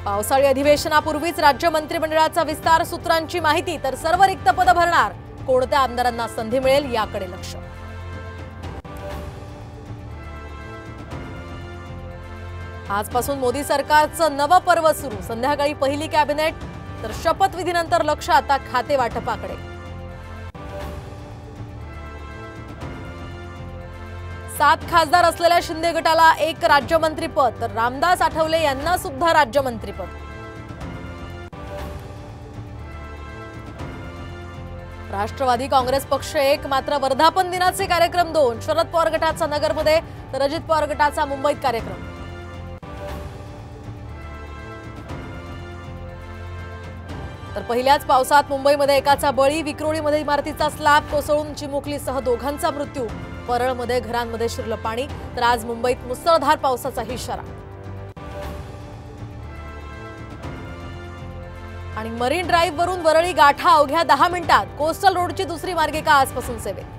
पावसाळी अधिवेशनापूर्वीच राज्य मंत्रिमंडळाचा विस्तार, सूत्रांची माहिती, तर सर्व रिक्त पद भरणार, कोणत्या आमदारांना संधी मिळेल याकडे लक्ष। आजपासून मोदी सरकारचं नवं पर्व सुरू, संध्याकाळी पहिली कॅबिनेट, तर शपथविधीनंतर लक्ष आता खाते वाटपाकडे। 7 खासदार असलेल्या शिंदे गटाला 1 राज्यमंत्रीपद, तर रामदास आठवले यांना सुद्धा राज्यमंत्रीपद। राष्ट्रवादी काँग्रेस पक्ष 1, मात्र वर्धापन दिनाचे कार्यक्रम 2, शरद पवार गटाचा नगरमध्ये तर अजित पवार गटाचा मुंबईत कार्यक्रम। तर पहिल्याच पावसात मुंबईमध्ये एकाचा बळी, विक्रोळीमध्ये इमारतीचा स्लॅब कोसळून चिमुकलीसह दोघांचा मृत्यू, परळमध्ये घरांमध्ये शिरलं पाणी, तर आज मुंबईत मुसळधार पावसाचा इशारा। आणि मरीन ड्राईव्ह वरून वरळी गाठा अवघ्या 10 मिनिटात, कोस्टल रोडची दुसरी मार्गिका आजपासून सेवेत।